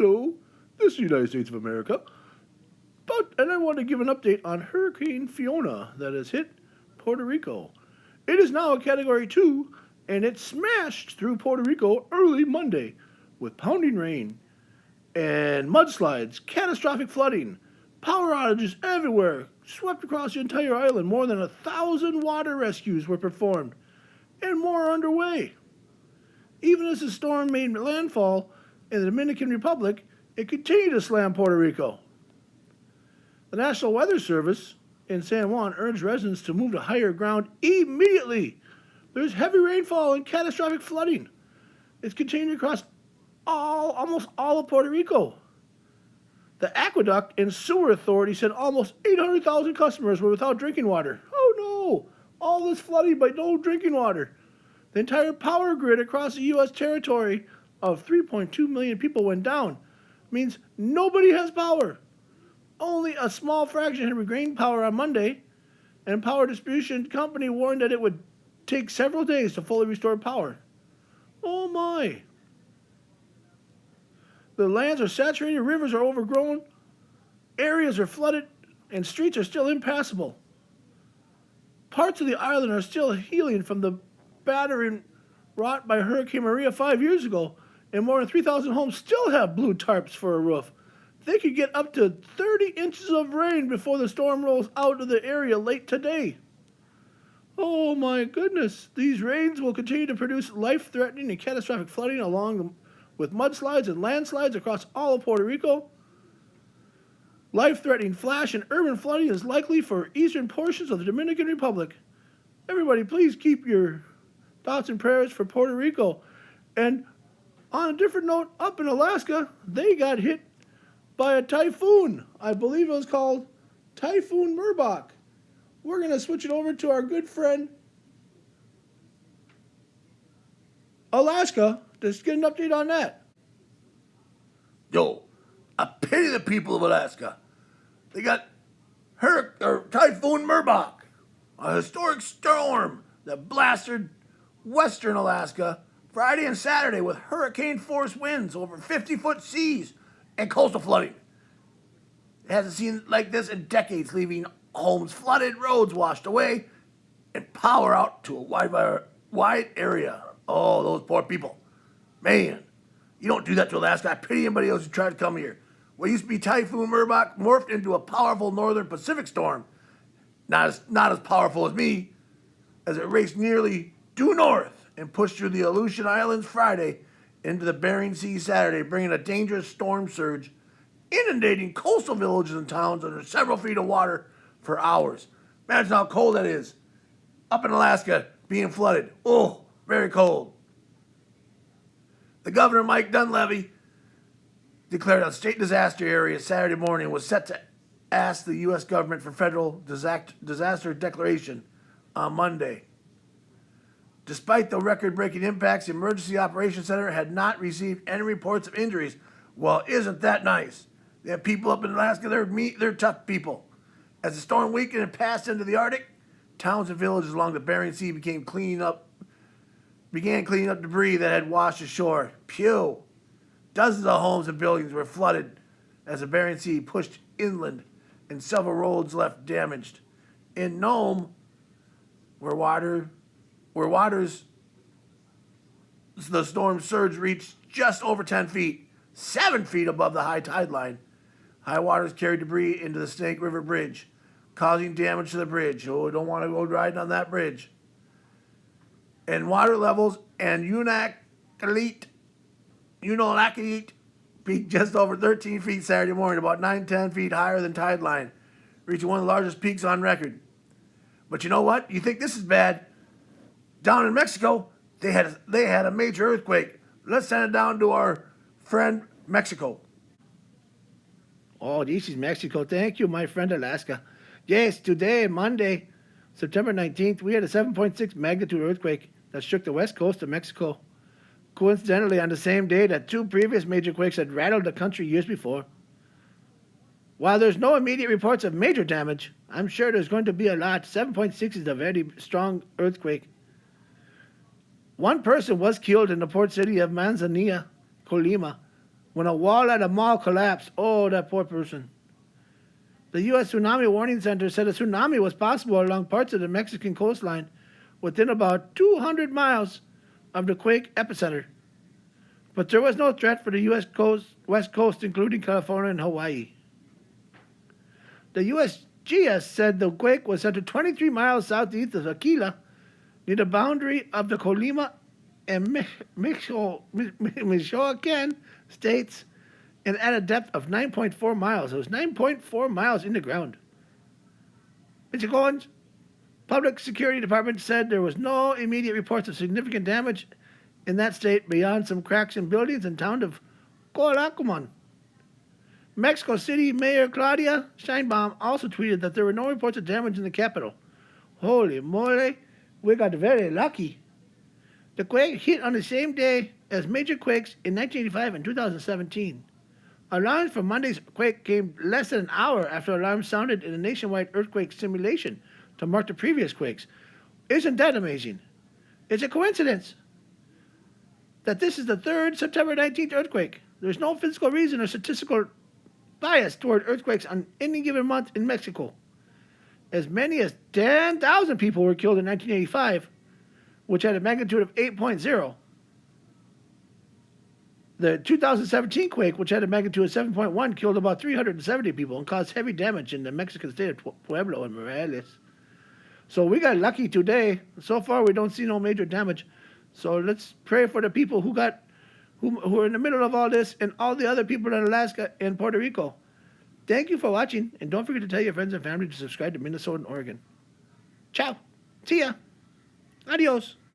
Hello, this is the United States of America. And I want to give an update on Hurricane Fiona that has hit Puerto Rico. It is now a Category 2, and it smashed through Puerto Rico early Monday with pounding rain and mudslides, catastrophic flooding, power outages everywhere, swept across the entire island. More than 1,000 water rescues were performed, and more are underway. Even as the storm made landfall in the Dominican Republic, it continued to slam Puerto Rico. The National Weather Service in San Juan urged residents to move to higher ground immediately. There's heavy rainfall and catastrophic flooding. It's continuing across almost all of Puerto Rico. The Aqueduct and Sewer Authority said almost 800,000 customers were without drinking water. Oh no! All this flooding but no drinking water. The entire power grid across the U.S. territory of 3.2 million people went down. Means nobody has power. Only a small fraction had regained power on Monday, and power distribution company warned that it would take several days to fully restore power. Oh my! The lands are saturated, rivers are overgrown, areas are flooded, and streets are still impassable. Parts of the island are still healing from the battering wrought by Hurricane Maria 5 years ago, and more than 3,000 homes still have blue tarps for a roof. They could get up to 30 inches of rain before the storm rolls out of the area late today. Oh my goodness, these rains will continue to produce life-threatening and catastrophic flooding along with mudslides and landslides across all of Puerto Rico. Life-threatening flash and urban flooding is likely for eastern portions of the Dominican Republic. Everybody, please keep your thoughts and prayers for Puerto Rico. And on a different note, up in Alaska, they got hit by a typhoon. I believe it was called Typhoon Murdoch. We're going to switch it over to our good friend Alaska to get an update on that. Yo, I pity the people of Alaska. They got Typhoon Murdoch, a historic storm that blasted western Alaska Friday and Saturday with hurricane-force winds over 50-foot seas and coastal flooding. It hasn't seen like this in decades, leaving homes flooded, roads washed away, and power out to a wide area. Oh, those poor people. Man, you don't do that to Alaska. I pity anybody else who tried to come here. What used to be Typhoon Murdoch morphed into a powerful northern Pacific storm. Not as powerful as me, as it raced nearly due north and pushed through the Aleutian Islands Friday into the Bering Sea Saturday, bringing a dangerous storm surge, inundating coastal villages and towns under several feet of water for hours. Imagine how cold that is. Up in Alaska, being flooded. Oh, very cold. The governor, Mike Dunleavy, declared a state disaster area Saturday morning and was set to ask the U.S. government for federal disaster declaration on Monday. Despite the record-breaking impacts, the Emergency Operations Center had not received any reports of injuries. Well, isn't that nice? They have people up in Alaska, they're tough people. As the storm weakened and passed into the Arctic, towns and villages along the Bering Sea began cleaning up debris that had washed ashore. Pew! Dozens of homes and buildings were flooded as the Bering Sea pushed inland and several roads left damaged. In Nome, where the storm surge reached just over 10 feet, 7 feet above the high tide line. High waters carried debris into the Snake River Bridge, causing damage to the bridge. Oh, don't want to go riding on that bridge. And water levels and Unalakleet peaked just over 13 feet Saturday morning, about 9-10 feet higher than tide line, reaching one of the largest peaks on record. But you know what? You think this is bad? Down in Mexico, they had a major earthquake. Let's send it down to our friend Mexico. Oh, this is Mexico. Thank you, my friend Alaska. Yes, today, Monday, September 19th, we had a 7.6 magnitude earthquake that shook the west coast of Mexico. Coincidentally, on the same day that two previous major quakes had rattled the country years before. While there's no immediate reports of major damage, I'm sure there's going to be a lot. 7.6 is a very strong earthquake. One person was killed in the port city of Manzanilla, Colima, when a wall at a mall collapsed. Oh, that poor person. The U.S. Tsunami Warning Center said a tsunami was possible along parts of the Mexican coastline within about 200 miles of the quake epicenter. But there was no threat for the U.S. West Coast, including California and Hawaii. The USGS said the quake was centered 23 miles southeast of Aquila, near the boundary of the Colima and Michoacan states, and at a depth of 9.4 miles. It was 9.4 miles in the ground. Michigan's Public Security Department said there was no immediate reports of significant damage in that state beyond some cracks in buildings in the town of Coalacuman. Mexico City Mayor Claudia Sheinbaum also tweeted that there were no reports of damage in the capital. Holy moly, we got very lucky. The quake hit on the same day as major quakes in 1985 and 2017. Alarms for Monday's quake came less than an hour after alarms sounded in a nationwide earthquake simulation to mark the previous quakes. Isn't that amazing? It's a coincidence that this is the third September 19th earthquake. There's no physical reason or statistical bias toward earthquakes on any given month in Mexico. As many as 10,000 people were killed in 1985, which had a magnitude of 8.0. The 2017 quake, which had a magnitude of 7.1, killed about 370 people and caused heavy damage in the Mexican state of Puebla and Morelos. So we got lucky today. So far, we don't see no major damage. So let's pray for the people who are in the middle of all this and all the other people in Alaska and Puerto Rico. Thank you for watching, and don't forget to tell your friends and family to subscribe to Minnesota and Oregon. Ciao. See ya. Adios.